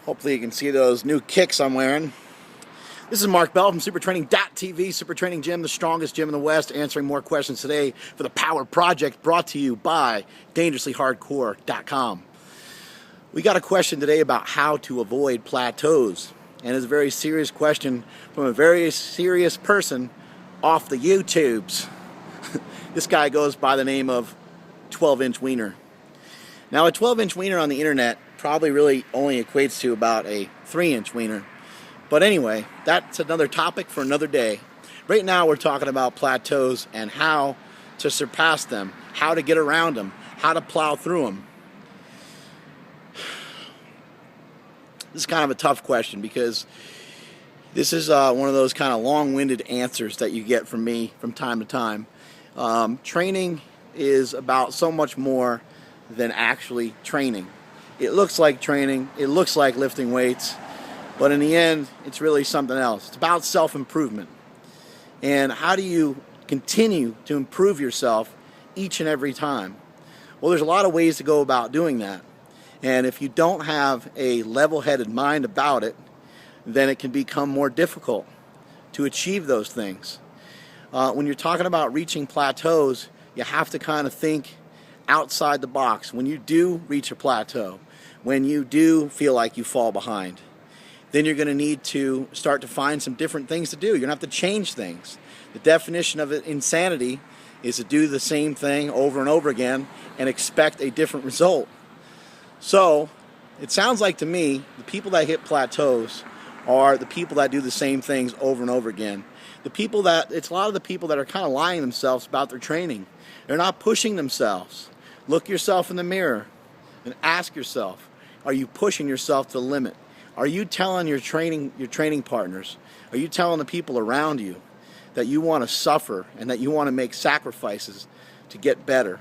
Hopefully you can see those new kicks I'm wearing. This is Mark Bell from supertraining.tv, Super Training Gym, the strongest gym in the West, answering more questions today for the Power Project, brought to you by dangerouslyhardcore.com. We got a question today about how to avoid plateaus, and it's a very serious question from a very serious person off the YouTubes. This guy goes by the name of 12-inch wiener. Now, a 12-inch wiener on the internet probably really only equates to about a 3-inch wiener. But anyway, that's another topic for another day. Right now we're talking about plateaus and how to surpass them, how to get around them, how to plow through them. This is kind of a tough question because this is one of those kind of long-winded answers that you get from me from time to time. Training is about so much more than actually training. It looks like training, it looks like lifting weights, but in the end, it's really something else. It's about self-improvement. And how do you continue to improve yourself each and every time? Well, there's a lot of ways to go about doing that. And if you don't have a level-headed mind about it, then it can become more difficult to achieve those things. When you're talking about reaching plateaus, you have to kind of think outside the box. When you do reach a plateau, when you do feel like you fall behind, then you're going to need to start to find some different things to do. You're going to have to change things. The definition of insanity is to do the same thing over and over again and expect a different result. So it sounds like to me the people that hit plateaus are the people that do the same things over and over again. It's a lot of the people that are kind of lying to themselves about their training. They're not pushing themselves. Look yourself in the mirror and ask yourself, are you pushing yourself to the limit? Are you telling your training partners, are you telling the people around you that you want to suffer and that you want to make sacrifices to get better?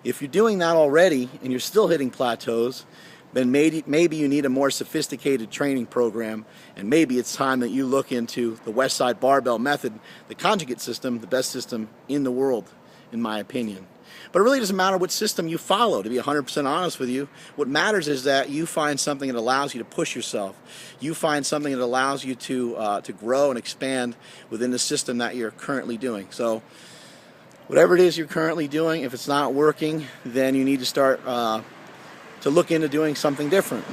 If you're doing that already and you're still hitting plateaus, then maybe you need a more sophisticated training program, and maybe it's time that you look into the West Side Barbell Method, the conjugate system, the best system in the world, in my opinion. But it really doesn't matter what system you follow, to be 100% honest with you. What matters is that you find something that allows you to push yourself. You find something that allows you to grow and expand within the system that you're currently doing. So whatever it is you're currently doing, if it's not working, then you need to start to look into doing something different.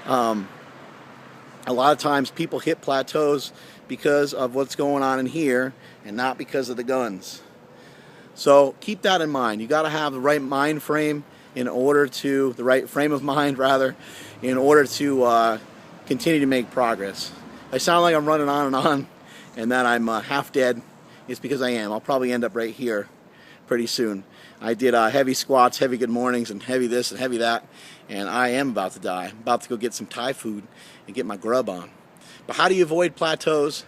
A lot of times people hit plateaus because of what's going on in here and not because of the guns. So keep that in mind. You got to have the right mind frame the right frame of mind rather, in order to continue to make progress. I sound like I'm running on and that I'm half dead. It's because I am. I'll probably end up right here pretty soon. I did heavy squats, heavy good mornings, and heavy this and heavy that, and I am about to die. I'm about to go get some Thai food and get my grub on. But how do you avoid plateaus?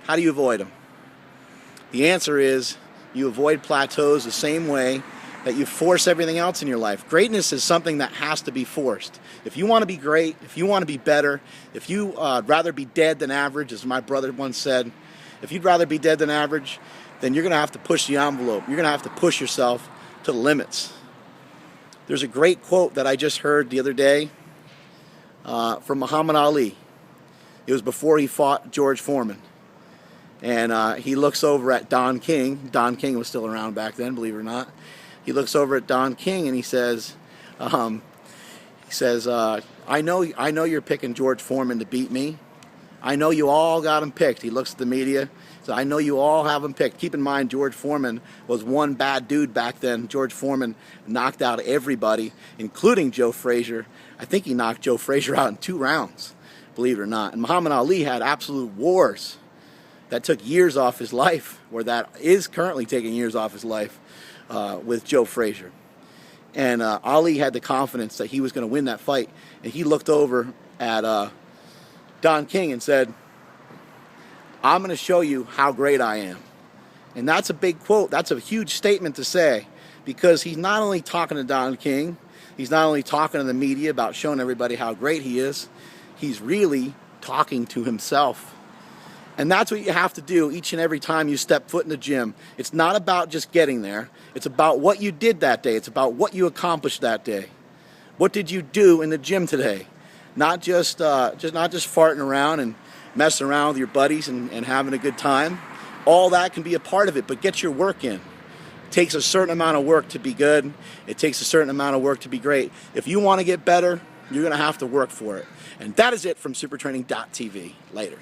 How do you avoid them? The answer is you avoid plateaus the same way that you force everything else in your life. Greatness is something that has to be forced. If you want to be great, if you want to be better, if you rather be dead than average, as my brother once said, if you'd rather be dead than average, then you're going to have to push the envelope. You're going to have to push yourself to the limits. There's a great quote that I just heard the other day from Muhammad Ali. It was before he fought George Foreman. And he looks over at Don King. Don King was still around back then, believe it or not. He looks over at Don King and he says, I know you're picking George Foreman to beat me. I know you all got him picked. He looks at the media. So I know you all have him picked. Keep in mind, George Foreman was one bad dude back then. George Foreman knocked out everybody, including Joe Frazier. I think he knocked Joe Frazier out in 2 rounds, believe it or not. And Muhammad Ali had absolute wars that took years off his life, or that is currently taking years off his life with Joe Frazier. And Ali had the confidence that he was going to win that fight. And he looked over at Don King and said, I'm going to show you how great I am. And that's a big quote. That's a huge statement to say, because he's not only talking to Don King, he's not only talking to the media about showing everybody how great he is, he's really talking to himself. And that's what you have to do each and every time you step foot in the gym. It's not about just getting there. It's about what you did that day. It's about what you accomplished that day. What did you do in the gym today? Not just farting around and messing around with your buddies and having a good time. All that can be a part of it, but get your work in. It takes a certain amount of work to be good. It takes a certain amount of work to be great. If you want to get better, you're going to have to work for it. And that is it from supertraining.tv. Later.